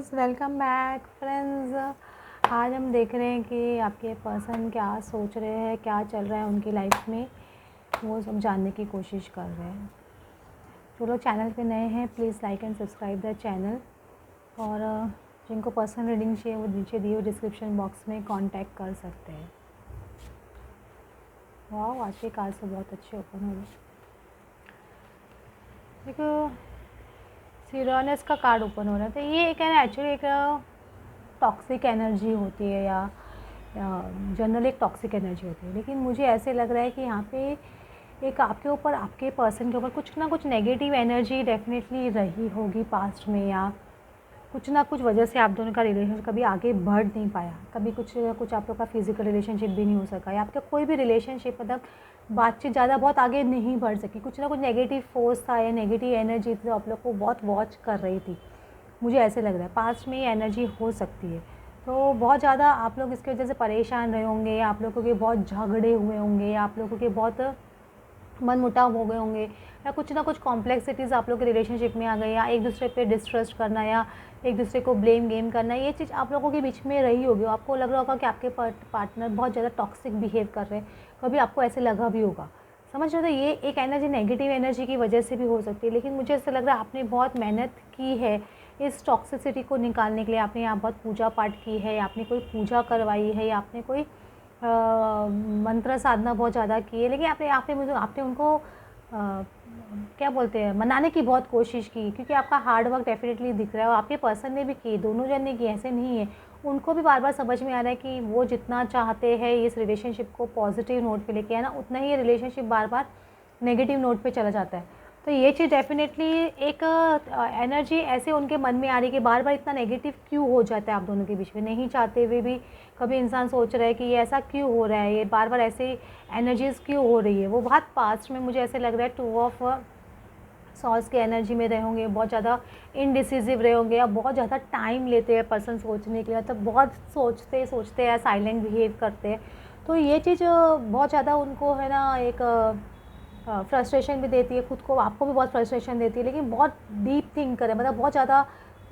Halos, welcome back friends. आज हम देख रहे हैं कि आपके पर्सन क्या सोच रहे हैं, क्या चल रहा है उनकी लाइफ में, वो सब जानने की कोशिश कर रहे हैं। जो लोग चैनल पे नए हैं please like and subscribe the channel. और जिनको पर्सनल रीडिंग चाहिए वो नीचे दिए हुए डिस्क्रिप्शन बॉक्स में कांटेक्ट कर सकते हैं। वाह, आज के कार्ड से बहुत अच्छे ओपन हो गए। देखो, सिरोनस का कार्ड ओपन हो रहा है, तो ये एक एक्चुअली एक टॉक्सिक एनर्जी होती है या जनरल एक टॉक्सिक एनर्जी होती है। लेकिन मुझे ऐसे लग रहा है कि यहाँ पे एक आपके ऊपर, आपके पर्सन के ऊपर कुछ ना कुछ नेगेटिव एनर्जी डेफिनेटली रही होगी पास्ट में, या कुछ ना कुछ वजह से आप दोनों का रिलेशन कभी आगे बढ़ नहीं पाया, कभी कुछ आप लोग का फिजिकल रिलेशनशिप भी नहीं हो सका, या आपका कोई भी रिलेशनशिप मतलब बातचीत ज़्यादा बहुत आगे नहीं बढ़ सकी। कुछ ना कुछ नेगेटिव फोर्स था या नेगेटिव एनर्जी थी, आप लोग को बहुत वॉच कर रही थी। मुझे ऐसे लग रहा है पास्ट में ये एनर्जी हो सकती है। तो बहुत ज़्यादा आप लोग इसकी वजह से परेशान रहे होंगे, या आप लोगों के बहुत झगड़े हुए होंगे, या आप लोगों के बहुत मनमुटाव हो गए होंगे, या कुछ ना कुछ कॉम्प्लेक्सिटीज़ आप लोग के रिलेशनशिप में आ गई, या एक दूसरे पे डिस्ट्रस्ट करना, या एक दूसरे को ब्लेम गेम करना, ये चीज़ आप लोगों के बीच में रही होगी। आपको लग रहा होगा कि आपके पार्टनर बहुत ज़्यादा टॉक्सिक बिहेव कर रहे हैं, कभी आपको ऐसे लगा भी होगा। समझ रहे हो? तो ये एक एनर्जी नेगेटिव एनर्जी की वजह से भी हो सकती है। लेकिन मुझे ऐसा लग रहा है आपने बहुत मेहनत की है इस टॉक्सिसिटी को निकालने के लिए। आपने यहाँ बहुत पूजा पाठ की है, या आपने कोई पूजा करवाई है, या आपने कोई मंत्र साधना बहुत ज़्यादा की है। लेकिन आपने उनको क्या बोलते हैं, मनाने की बहुत कोशिश की, क्योंकि आपका हार्ड वर्क डेफिनेटली दिख रहा है। और आपके पर्सन ने भी की, दोनों जन ने की, ऐसे नहीं है। उनको भी बार बार समझ में आ रहा है कि वो जितना चाहते हैं इस रिलेशनशिप को पॉजिटिव नोट पे लेके आना, उतना ही ये रिलेशनशिप बार बार नेगेटिव नोट पे चला जाता है। तो ये चीज़ डेफिनेटली एक एनर्जी ऐसे उनके मन में आ रही है कि बार बार इतना नेगेटिव क्यों हो जाता है आप दोनों के बीच में, नहीं चाहते हुए भी कभी इंसान सोच रहा है कि ये ऐसा क्यों हो रहा है, ये बार बार ऐसे एनर्जीज़ क्यों हो रही है। वो बहुत पास्ट में मुझे ऐसे लग रहा है 2 ऑफ सॉर्ड्स की एनर्जी में रहे होंगे, बहुत ज़्यादा इनडिसिसिव रहे होंगे, या बहुत ज़्यादा टाइम लेते हैं पर्सन सोचने के लिए, मतलब बहुत सोचते सोचते हैं, साइलेंट बिहेव करते हैं। तो ये चीज़ बहुत ज़्यादा उनको है ना एक फ्रस्ट्रेशन भी देती है, खुद को, आपको भी बहुत फ्रस्ट्रेशन देती है। लेकिन बहुत डीप थिंक करे, मतलब बहुत ज़्यादा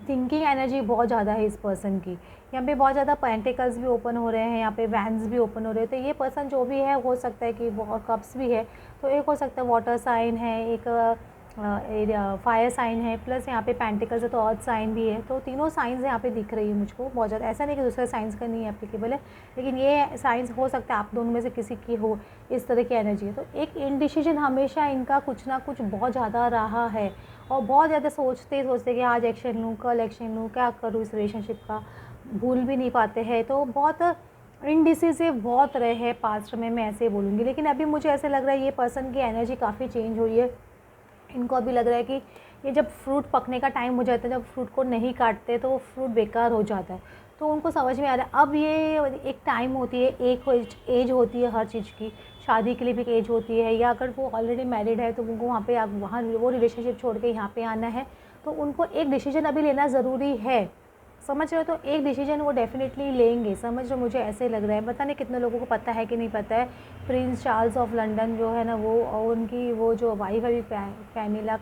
थिंकिंग एनर्जी बहुत ज़्यादा है इस पर्सन की। यहाँ पे बहुत ज़्यादा पेंटिकल्स भी ओपन हो रहे हैं, यहाँ पे वैंस भी ओपन हो रहे हैं। तो ये पर्सन जो भी है, हो सकता है कि बहुत कप्स भी है, तो एक हो सकता है वाटर साइन है, एक फायर साइन है, प्लस यहाँ पे पेंटिकल्स है तो अर्थ साइन भी है। तो तीनों साइंस यहाँ पे दिख रही है मुझको बहुत ज़्यादा। ऐसा नहीं कि दूसरे साइंस का नहीं एप्लीकेबल है, लेकिन ये साइंस हो सकता है आप दोनों में से किसी की हो इस तरह की एनर्जी है। तो एक इनडिसीजन हमेशा इनका कुछ ना कुछ बहुत ज़्यादा रहा है, और बहुत ज़्यादा सोचते सोचते कि आज एक्शन लूँ, कल एक्शन लूँ, क्या करूँ इस रिलेशनशिप का, भूल भी नहीं पाते हैं। तो बहुत इनडिसिसिव बहुत रहे हैं पास्ट में, मैं ऐसे बोलूँगी। लेकिन अभी मुझे ऐसे लग रहा है ये पर्सन की एनर्जी काफ़ी चेंज हुई है। इनको अभी लग रहा है कि ये जब फ्रूट पकने का टाइम हो जाता है, जब फ्रूट को नहीं काटते तो वो फ्रूट बेकार हो जाता है। तो उनको समझ में आ रहा है अब ये एक टाइम होती है, एक एज होती है हर चीज़ की। शादी के लिए भी एक एज होती है, या अगर वो ऑलरेडी मैरिड है तो उनको वहाँ वो रिलेशनशिप छोड़ के यहाँ पे आना है, तो उनको एक डिसीजन अभी लेना ज़रूरी है। समझ रहे हो? तो एक डिसीजन वो डेफिनेटली लेंगे, समझ रहे हो? मुझे ऐसे लग रहा है, पता नहीं कितने लोगों को पता है कि नहीं पता है। प्रिंस चार्ल्स ऑफ लंदन जो है ना, वो और उनकी वो जो वाइफ अभी कैमिला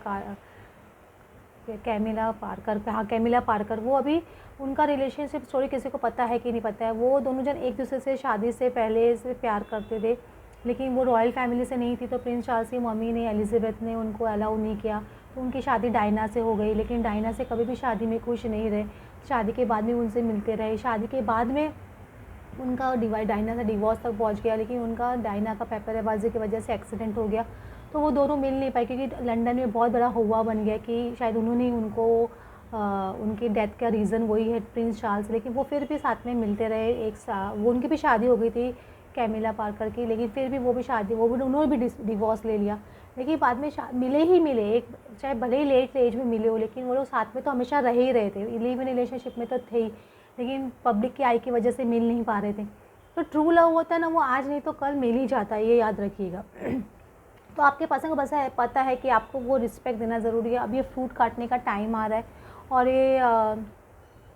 पार्कर, हाँ कैमिला पार्कर, वो अभी उनका रिलेशनशिप स्टोरी किसी को पता है कि नहीं पता है। वो दोनों जन एक दूसरे से शादी से पहले से प्यार करते थे, लेकिन वो रॉयल फैमिली से नहीं थी। तो प्रिंस चार्ल्स की मम्मी ने, एलिज़ाबेथ ने, उनको अलाउ नहीं किया, तो उनकी शादी डायना से हो गई। लेकिन डायना से कभी भी शादी में खुश नहीं रहे, शादी के बाद में उनसे मिलते रहे। शादी के बाद में उनका डायना से डिवोर्स तक पहुंच गया, लेकिन उनका डायना का पेपरबाजी की वजह से एक्सीडेंट हो गया, तो वो दोनों मिल नहीं पाए। क्योंकि लंदन में बहुत बड़ा हुआ बन गया कि शायद उन्होंने ही उनको उनकी डेथ का रीज़न वही है प्रिंस चार्ल्स। लेकिन वो फिर भी साथ में मिलते रहे। वो उनकी भी शादी हो गई थी कैमिला पार्कर की, लेकिन फिर भी उन्होंने भी डिवोर्स ले लिया। लेकिन बाद में मिले ही मिले, एक चाहे भले ही लेट एज में मिले हो, लेकिन वो लोग साथ में तो हमेशा रह ही रहे थे, लिव इन रिलेशनशिप में तो थे ही, लेकिन पब्लिक की आई की वजह से मिल नहीं पा रहे थे। तो ट्रू लव होता है ना, वो आज नहीं तो कल मिल ही जाता है, ये याद रखिएगा। तो आपके पर्सन को बस पता है कि आपको वो रिस्पेक्ट देना ज़रूरी है। अब ये फ्रूट काटने का टाइम आ रहा है, और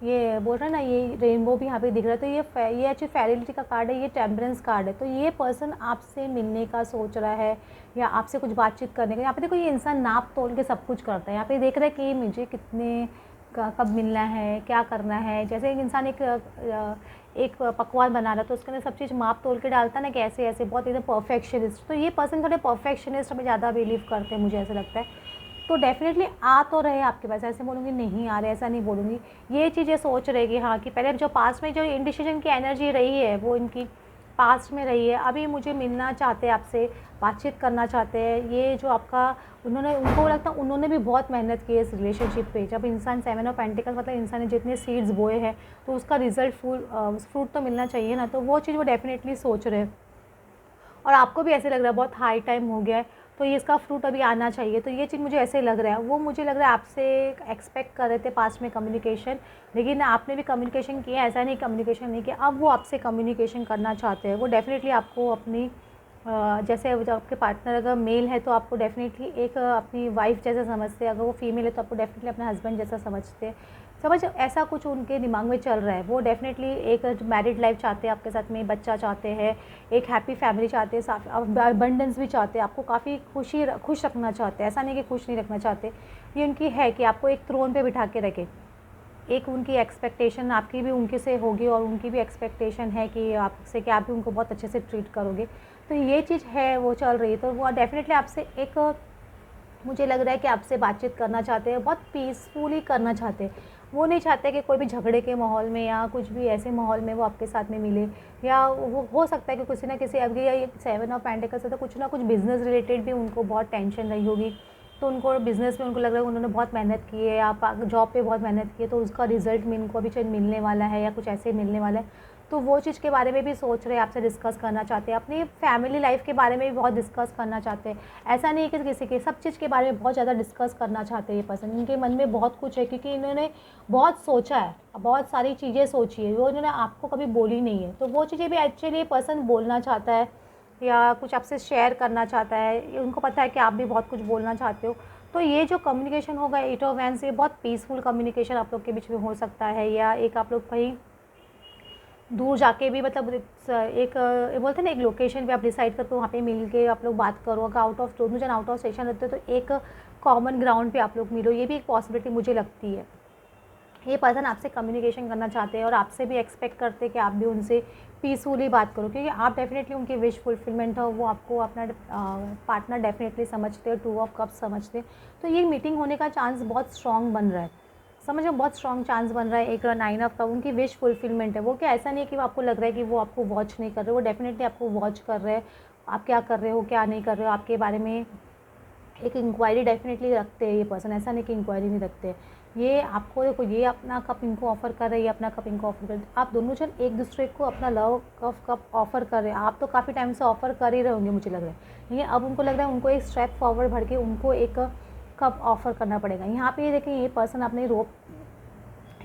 ये बोल रहे हैं ना, ये रेनबो भी यहाँ पे दिख रहा है। तो ये एक्चुअली फेरिलिटी का कार्ड है, ये टेम्परेंस कार्ड है। तो ये पर्सन आपसे मिलने का सोच रहा है, या आपसे कुछ बातचीत करने का। यहाँ पे देखो, ये इंसान नाप तोल के सब कुछ करता है। यहाँ पे देख रहे हैं कि मुझे कितने कब मिलना है, क्या करना है। जैसे एक इंसान एक पकवान बना रहा है तो उसके अंदर सब चीज़ माप तोल के डालता है ना कि ऐसे ऐसे, बहुत एकदम परफेक्शनिस्ट। तो ये पर्सन थोड़े परफेक्शनिस्ट में ज़्यादा बिलीव करते हैं, मुझे ऐसा लगता है। तो डेफ़िनेटली आ तो रहे आपके पास, ऐसे बोलूँगी नहीं आ रहे, ऐसा नहीं बोलूँगी। ये चीज़ें सोच रहे कि हाँ, कि पहले जो पास्ट में जो इंडिसीजन की एनर्जी रही है वो इनकी पास्ट में रही है, अभी मुझे मिलना चाहते हैं आपसे, बातचीत करना चाहते हैं। ये जो आपका उनको लगता है उन्होंने भी बहुत मेहनत की है इस रिलेशनशिप पे। जब इंसान 7 ऑफ पेंटिकल्स, मतलब इंसान ने जितने सीड्स बोए हैं तो उसका रिजल्ट फ्रूट तो मिलना चाहिए ना। तो वो चीज़ वो डेफ़िनेटली सोच रहे हैं। और आपको भी ऐसे लग रहा है बहुत हाई टाइम हो गया है, तो ये इसका फ्रूट अभी आना चाहिए। तो ये चीज़ मुझे ऐसे लग रहा है, वो मुझे लग रहा है आपसे एक्सपेक्ट कर रहे थे पास्ट में कम्युनिकेशन, लेकिन आपने भी कम्युनिकेशन किया, ऐसा नहीं कम्युनिकेशन नहीं किया। अब वो आपसे कम्युनिकेशन करना चाहते हैं। वो डेफ़िनेटली आपको अपनी जैसे जब आपके पार्टनर अगर मेल है तो आपको डेफ़िनेटली एक अपनी वाइफ़ जैसा समझते हैं, अगर वो फीमेल है तो आपको डेफ़िनेटली अपना हस्बैंड जैसा समझते हैं। ऐसा कुछ उनके दिमाग में चल रहा है। वो डेफ़िनेटली एक मैरिड लाइफ़ चाहते हैं आपके साथ में, बच्चा चाहते हैं, एक हैप्पी फैमिली चाहते हैं, साफ अबंडेंस भी चाहते हैं, आपको काफ़ी खुश रखना चाहते हैं। ऐसा नहीं कि खुश नहीं रखना चाहते, ये उनकी है कि आपको एक थ्रोन पे बिठा के रखें। एक उनकी एक्सपेक्टेशन आपकी भी उनके से होगी और उनकी भी एक्सपेक्टेशन है कि आपसे कि आप भी उनको बहुत अच्छे से ट्रीट करोगे। तो ये चीज़ है, वो चल रही है। तो वो डेफ़िनेटली आपसे एक, मुझे लग रहा है कि आपसे बातचीत करना चाहते हैं, बहुत पीसफुली करना चाहते हैं। वो नहीं चाहते कि कोई भी झगड़े के माहौल में या कुछ भी ऐसे माहौल में वो आपके साथ में मिले, या वो हो सकता है कि किसी ना किसी, अभी ये 7 ऑफ पेंटिकल्स है तो कुछ ना कुछ बिज़नेस रिलेटेड भी उनको बहुत टेंशन रही होगी। तो उनको बिज़नेस में उनको लग रहा है उन्होंने बहुत मेहनत की है, या जॉब पे बहुत मेहनत की है, तो उसका रिज़ल्ट में इनको अभी शायद मिलने वाला है या कुछ ऐसे मिलने वाला है। तो वो चीज़ के बारे में भी सोच रहे हैं, आपसे डिस्कस करना चाहते हैं, अपनी फैमिली लाइफ़ के बारे में भी बहुत डिस्कस करना चाहते हैं। ऐसा नहीं है कि किसी के, सब चीज़ के बारे में बहुत ज़्यादा डिस्कस करना चाहते हैं ये पर्सन। इनके मन में बहुत कुछ है, क्योंकि इन्होंने बहुत सोचा है, बहुत सारी चीज़ें सोची है, वो इन्होंने आपको कभी बोली नहीं है। तो वो चीज़ें भी एक्चुअली ये पर्सन बोलना चाहता है या कुछ आपसे शेयर करना चाहता है। उनको पता है कि आप भी बहुत कुछ बोलना चाहते हो। तो ये जो कम्युनिकेशन होगा 8 ऑफ वैंड्स, ये बहुत पीसफुल कम्युनिकेशन आप लोग के बीच में हो सकता है, या एक आप लोग कहीं दूर जाके भी, मतलब एक बोलते हैं ना, एक लोकेशन पे आप डिसाइड करके वहाँ पे मिल के आप लोग बात करो। अगर दोनों जन आउट ऑफ स्टेशन रहते हो तो एक कॉमन ग्राउंड पे आप लोग मिलो, ये भी एक पॉसिबिलिटी मुझे लगती है। ये पर्सन आपसे कम्युनिकेशन करना चाहते हैं और आपसे भी एक्सपेक्ट करते हैं कि आप भी उनसे पीसफुली बात करो, क्योंकि आप डेफिनेटली उनकी विश फुलफिलमेंट हो, वो आपको अपना पार्टनर डेफिनेटली समझते हो, 2 ऑफ कप्स समझते हैं। तो ये मीटिंग होने का चांस बहुत स्ट्रॉन्ग बन रहा है, समझ में बहुत स्ट्रॉन्ग चांस बन रहा है। एक 9 ऑफ कप उनकी विश फुलफिलमेंट है। वो क्या, ऐसा नहीं है कि वो आपको लग रहा है कि वो आपको वॉच नहीं कर रहे, वो डेफिनेटली आपको वॉच कर रहे हैं, आप क्या कर रहे हो क्या नहीं कर रहे हो, आपके बारे में एक इंक्वायरी डेफिनेटली रखते हैं ये पर्सन। ऐसा नहीं कि इंक्वायरी नहीं रखते। ये आपको देखो, ये अपना कप इनको ऑफ़र कर रहे हैं, ये अपना कप इनको ऑफ़र कर रहे हैं। आप दोनों जन एक दूसरे को अपना लव कप ऑफ़र कर रहे हैं। आप तो काफ़ी टाइम से ऑफ़र कर ही रहे होंगे मुझे लग रहा है, लेकिन अब उनको लग रहा है उनको एक स्टेप फॉरवर्ड बढ़ के उनको एक कप ऑफ़र करना पड़ेगा। यहाँ पे ये देखें, ये पर्सन अपने रोप,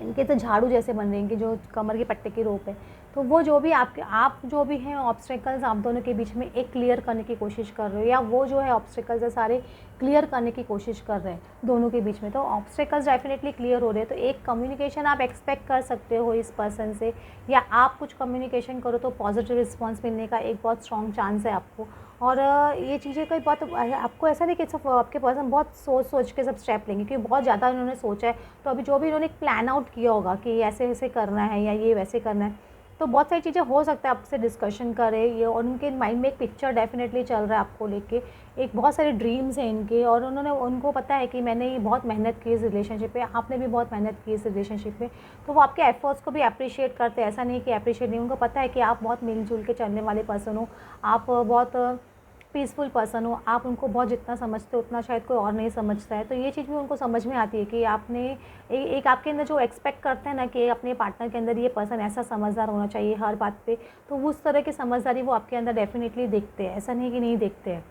इनके तो झाड़ू जैसे बन रहे हैं, इनके जो कमर के पट्टे की रोप है। तो वो जो भी आप जो भी हैं ऑब्स्टेकल्स आप दोनों के बीच में एक क्लियर करने की कोशिश कर रहे हो, या वो जो है ऑब्स्टेकल्स है सारे क्लियर करने की कोशिश कर रहे हैं दोनों के बीच में। तो ऑब्स्टेकल्स डेफिनेटली क्लियर हो रहे हैं। तो एक कम्युनिकेशन आप एक्सपेक्ट कर सकते हो इस पर्सन से, या आप कुछ कम्युनिकेशन करो तो पॉजिटिव रिस्पॉन्स मिलने का एक बहुत स्ट्रॉन्ग चांस है आपको। और ये चीज़ें कोई बहुत, आपको ऐसा नहीं कि सब आपके पर्सन बहुत सोच के सब स्टेप लेंगे, क्योंकि बहुत ज़्यादा उन्होंने सोचा है। तो अभी जो भी इन्होंने प्लान आउट किया होगा कि ऐसे ऐसे करना है या ये वैसे करना है, तो बहुत सारी चीज़ें हो सकता है आपसे डिस्कशन करें ये, और उनके माइंड में एक पिक्चर डेफिनेटली चल रहा है आपको लेके। एक बहुत सारे ड्रीम्स हैं इनके, और उनको पता है कि मैंने ये बहुत मेहनत की इस रिलेशनशिप पे, आपने भी बहुत मेहनत की इस रिलेशनशिप में। तो वो आपके एफर्ट्स को भी अप्रिशिएट करते हैं, ऐसा नहीं कि अप्रिशिएट नहीं। उनको पता है कि आप बहुत मिलजुल के चलने वाले पर्सन हो, आप बहुत पीसफुल पर्सन हो, आप उनको बहुत जितना समझते हो उतना शायद कोई और नहीं समझता है। तो ये चीज़ भी उनको समझ में आती है कि आपने एक आपके अंदर जो एक्सपेक्ट करते हैं ना कि अपने पार्टनर के अंदर ये पर्सन ऐसा समझदार होना चाहिए हर बात पे, तो उस तरह की समझदारी वो आपके अंदर डेफिनेटली देखते हैं, ऐसा नहीं कि नहीं देखते हैं।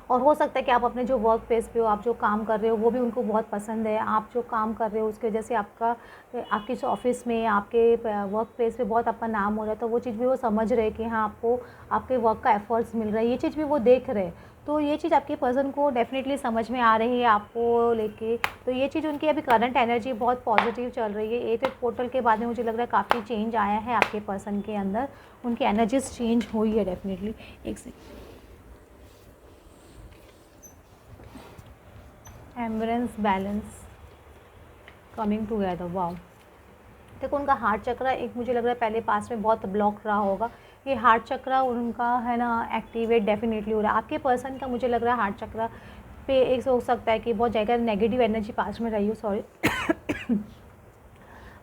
और हो सकता है कि आप अपने जो वर्क प्लेस पे हो, आप जो काम कर रहे हो वो भी उनको बहुत पसंद है। आप जो काम कर रहे हो उसकी वजह से आपके जो ऑफ़िस में, आपके वर्क प्लेस पे बहुत आपका नाम हो रहा है, तो वो चीज़ भी वो समझ रहे हैं कि हाँ, आपको आपके वर्क का एफ़र्ट्स मिल रहा है, ये चीज़ भी वो देख रहे हैं। तो ये चीज़ आपके पर्सन को डेफ़िनेटली समझ में आ रही है आपको लेके। तो ये चीज़ उनकी अभी करंट एनर्जी बहुत पॉजिटिव चल रही है। 8 पोर्टल के बाद में मुझे लग रहा है काफ़ी चेंज आया है आपके पर्सन के अंदर, उनकी एनर्जीज़ चेंज हुई है डेफ़िनेटली। एक second. Embrace balance, coming together, wow. देखो उनका हार्ट चक्र एक मुझे लग रहा है पहले पास में बहुत ब्लॉक रहा होगा, ये हार्ट चक्र उनका है ना एक्टिवेट डेफिनेटली हो रहा है। आपके पर्सन का मुझे लग रहा है हार्ट चक्र पे एक हो सकता है कि बहुत ज़्यादा नेगेटिव एनर्जी पास में रही हो, सॉरी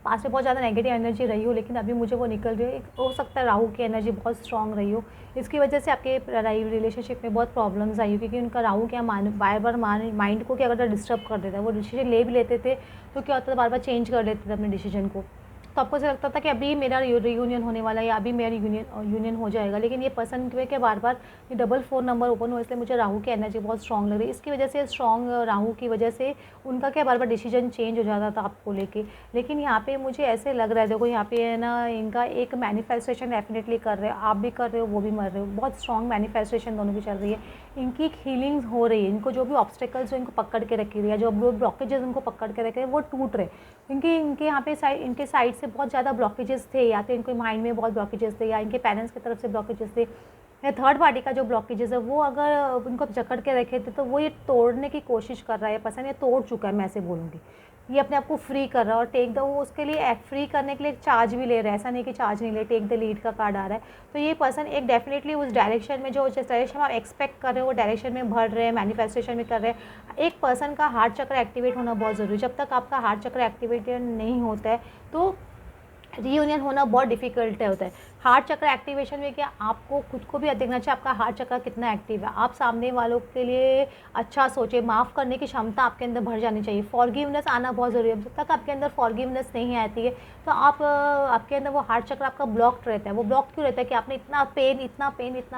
पास में बहुत ज़्यादा नेगेटिव एनर्जी रही हो, लेकिन अभी मुझे वो निकल रही है। एक हो सकता है राहु की एनर्जी बहुत स्ट्रांग रही हो, इसकी वजह से आपके रिलेशनशिप में बहुत प्रॉब्लम्स आई हो, क्योंकि उनका राहु क्या बार बार माइंड को क्या करता है, डिस्टर्ब कर देता है। वो डिसीजन ले भी लेते थे तो क्या होता था, बार बार चेंज कर लेते थे अपने डिसीजन को। तो आपको ऐसा लगता था कि अभी मेरा रियूनियन होने वाला है या अभी मेरा यूनियन हो जाएगा, लेकिन ये पसंद हुए कि बार बार ये 44 नंबर ओपन हो, इसलिए मुझे राहु की एनर्जी बहुत स्ट्रांग लग रही है। इसकी वजह से स्ट्रांग राहु की वजह से उनका क्या बार बार डिसीजन चेंज हो जाता था आपको लेके। लेकिन यहाँ पे मुझे ऐसे लग रहा है, देखो यहाँ पे है ना, इनका एक मैनिफेस्टेशन डेफिनेटली कर रहे हो, आप भी कर रहे हो, वो भी मर रहे हो। बहुत स्ट्रांग मैनिफेस्टेशन दोनों की चल रही है। इनकी एक हीलिंग हो रही है। इनको जो भी ऑब्स्टेकल्स जो इनको पकड़ के रखी हुई है, जो ब्लॉकेजेस उनको पकड़ के रखे हैं, वो टूट रहे। इनके यहाँ पे इनके साइड से बहुत ज़्यादा ब्लॉकेजेस थे, या तो इनके माइंड में बहुत ब्लॉकेजेस थे, या इनके पेरेंट्स की तरफ से ब्लॉकेजेस थे, या थर्ड पार्टी का जो ब्लॉकेजेस है वो अगर उनको जकड़ के रखे थे तो वो ये तोड़ने की कोशिश कर रहा है। पसंद ये तोड़ चुका है, मैं ऐसे बोलूँगी। ये अपने आप को फ्री कर रहा है, और टेक द वो उसके लिए फ्री करने के लिए चार्ज भी ले रहा है। ऐसा नहीं कि चार्ज नहीं ले, टेक द लीड का कार्ड आ रहा है। तो ये पर्सन एक डेफिनेटली उस डायरेक्शन में, जो जिस डायरेक्शन में आप एक्सपेक्ट कर रहे हो वो डायरेक्शन में बढ़ रहे हैं, मैनिफेस्टेशन भी कर रहे हैं। एक पर्सन का हार्ट चक्र एक्टिवेट होना बहुत ज़रूरी है। जब तक आपका हार्ट चक्र एक्टिवेटेड नहीं होता है तो रीयूनियन होना बहुत डिफिकल्ट होता है। हार्ट चक्र एक्टिवेशन में क्या आपको खुद को भी देखना चाहिए आपका हार्ट चक्र कितना एक्टिव है। आप सामने वालों के लिए अच्छा सोचें, माफ़ करने की क्षमता आपके अंदर भर जानी चाहिए। फॉरगिवनेस आना बहुत ज़रूरी है। जब तक आपके अंदर फॉरगिवनेस नहीं आती है तो आपके अंदर वो हार्ट चक्र आपका ब्लॉक्ड रहता है। वो ब्लॉक क्यों रहता है कि आपने इतना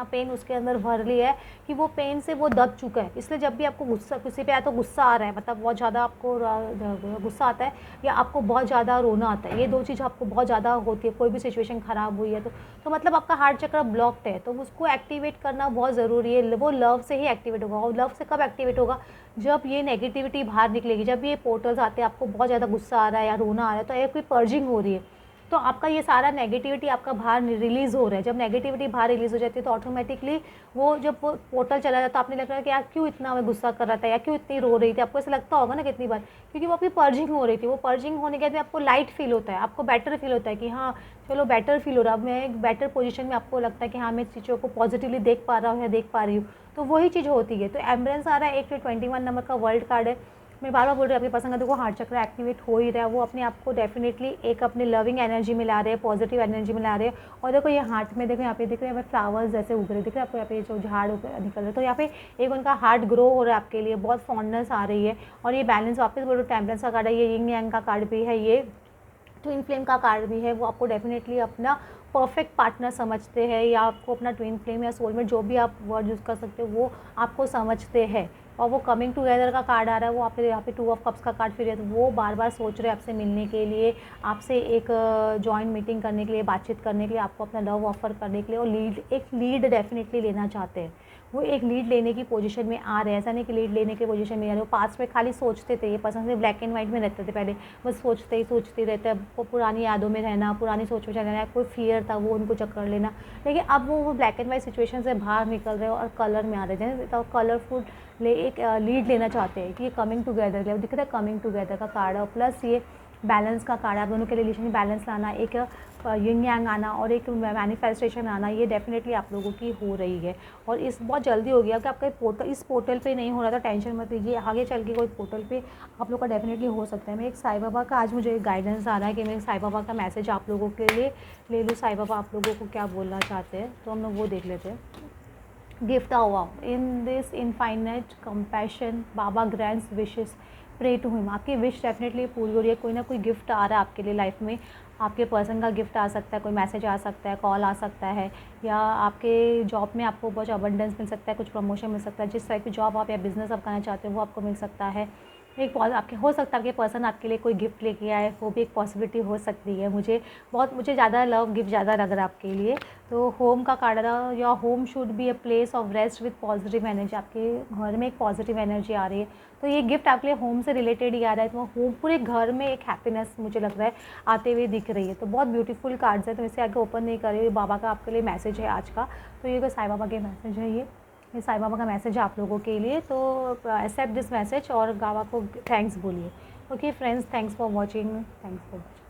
पेन उसके अंदर भर लिया है कि वो पेन से वो दब चुका है। इसलिए जब भी आपको गुस्सा, किसी पे या तो गुस्सा आ रहा है, मतलब बहुत ज़्यादा आपको गुस्सा आता है, या आपको बहुत ज़्यादा रोना आता है, ये दो चीज़ आपको बहुत ज़्यादा होती है, कोई भी सिचुएशन ख़राब हुई है तो मतलब आपका हार्ट चक्र ब्लॉक्ड है। तो उसको एक्टिवेट करना बहुत ज़रूरी है। वो लव से ही एक्टिवेट होगा। और लव से कब एक्टिवेट होगा, जब ये नेगेटिविटी बाहर निकलेगी, जब ये पोर्टल्स आते हैं, आपको बहुत ज़्यादा गुस्सा आ रहा है या रोना आ रहा है, तो एक कोई पर्जिंग हो रही है, तो आपका ये सारा नेगेटिविटी आपका बाहर रिलीज़ हो रहा है। जब नेगेटिविटी बाहर रिलीज़ हो जाती है तो ऑटोमेटिकली वो जब वो पोर्टल चला जाता है, आपने लग रहा है कि यार क्यों इतना मैं गुस्सा कर रहा था या क्यों इतनी रो रही थी, आपको ऐसा लगता होगा ना कितनी बार, क्योंकि वो आपकी पर्जिंग हो रही थी। वो पर्जिंग होने के बाद आपको लाइट फील होता है, आपको बेटर फील होता है कि हाँ चलो बेटर फील हो रहा है, अब मैं एक बेटर पोजीशन में, आपको लगता है कि हाँ मैं चीज़ों को पॉजिटिवली देख पा रहा हूँ या देख पा रही हूँ। तो वही चीज़ होती है। तो एम्बरेंस आ रहा है, एक 21 नंबर का वर्ल्ड कार्ड है। मैं बार बार बोल रही हूँ आपके पसंद का, देखो हार्ट चक्र एक्टिवेट हो ही रहा है। वो अपने आप को डेफिनेटली एक अपने लविंग एनर्जी में ला रहे हैं, पॉजिटिव एनर्जी में ला रहे हैं। और देखो ये हार्ट में, देखो यहाँ पे दिख रहे हैं फ्लावर्स जैसे उग रहे, दिख रहे हैं आपको यहाँ पे जो झाड़ निकल रहे हैं। तो यहाँ पे एक उनका हार्ट ग्रो हो रहा है आपके लिए, बहुत फॉन्डनेस आ रही है। और ये बैलेंस, वापस बोलो टेम्परेंस का कार्ड है, ये यिंग यांग का कार्ड भी है, ये ट्विन फ्लेम का कार्ड भी है। वो आपको डेफिनेटली अपना परफेक्ट पार्टनर समझते हैं, या आपको अपना ट्विन फ्लेम या सोलमेट, जो भी आप वर्ड यूज़ कर सकते हो, वो आपको समझते हैं। और वो कमिंग टुगेदर का कार्ड आ रहा है, वो आप यहाँ पे 2 ऑफ कप्स का कार्ड फिर है, तो वो बार बार सोच रहे हैं आपसे मिलने के लिए, आपसे एक जॉइंट मीटिंग करने के लिए, बातचीत करने के लिए, आपको अपना लव ऑफर करने के लिए, और एक लीड डेफिनेटली लेना चाहते हैं। वो एक लीड लेने की पोजीशन में आ रहे हैं। ऐसा नहीं कि लीड लेने की पोजीशन में आ रहे हो। पास्ट में खाली सोचते थे, ये पसंद से ब्लैक एंड वाइट में रहते थे पहले, बस सोचते रहते हैं। वो पुरानी यादों में रहना, पुरानी सोच में रहना, कोई फियर था वो उनको चक्कर लेना। लेकिन अब वो ब्लैक एंड वाइट सिचुएशन से बाहर निकल रहे हो और कलर में आ रहे हैं, तो कलरफुल एक लीड लेना चाहते हैं कि ये कमिंग टुगेदर, दिख रहा है कमिंग टुगेदर का कार्ड, और प्लस ये बैलेंस का कार्ड है। आप दोनों के रिलेशन में बैलेंस लाना, एक यिंग यांग आना और एक मैनिफेस्टेशन आना, ये डेफिनेटली आप लोगों की हो रही है। और इस बहुत जल्दी हो गया कि आपका पोर्टल, इस पोर्टल पे नहीं हो रहा था, टेंशन मत लीजिए, आगे चल के कोई पोर्टल पे आप लोग का डेफिनेटली हो सकता है। मैं एक साईं बाबा का आज मुझे एक गाइडेंस आ रहा है कि मैं साईं बाबा का मैसेज आप लोगों के लिए ले लूँ। साईं बाबा आप लोगों को क्या बोलना चाहते हैं, तो हम लोग वो देख लेते हैं। गिफ्ट हुआ in this infinite compassion, Baba grants wishes, pray to him. आपकी विश डेफिनेटली पूरी हो रही है। कोई ना कोई गिफ्ट आ रहा है आपके लिए लाइफ में। आपके पर्सन का गिफ्ट आ सकता है, कोई मैसेज आ सकता है, कॉल आ सकता है, या आपके जॉब में आपको बहुत अबंडेंस मिल सकता है, कुछ प्रमोशन मिल सकता है। जिस टाइप की जॉब आप या बिजनेस आप करना चाहते हो वो आपको मिल सकता है। एक आपके हो सकता है आपके पर्सन आपके लिए कोई गिफ्ट लेके आए, वो भी एक पॉसिबिलिटी हो सकती है। मुझे ज़्यादा लव गिफ्ट ज़्यादा लग रहा है आपके लिए। तो होम का कार्ड था, your home should be a place of rest with positive energy. आपके घर में एक पॉजिटिव एनर्जी आ रही है, तो ये गिफ्ट आपके लिए होम से रिलेटेड ही आ रहा है। तो होम, पूरे घर में एक हैप्पीनेस मुझे लग रहा है आते हुए दिख रही है। तो बहुत ब्यूटीफुल कार्ड्स है, तो इसे आगे ओपन नहीं कर रही। बाबा का आपके लिए मैसेज है आज का, तो ये साईं बाबा के मैसेज है, ये साईं बाबा का मैसेज है आप लोगों के लिए। तो एक्सेप्ट दिस मैसेज और बाबा को थैंक्स बोलिए। Okay friends, thanks for watching, thanks for watching.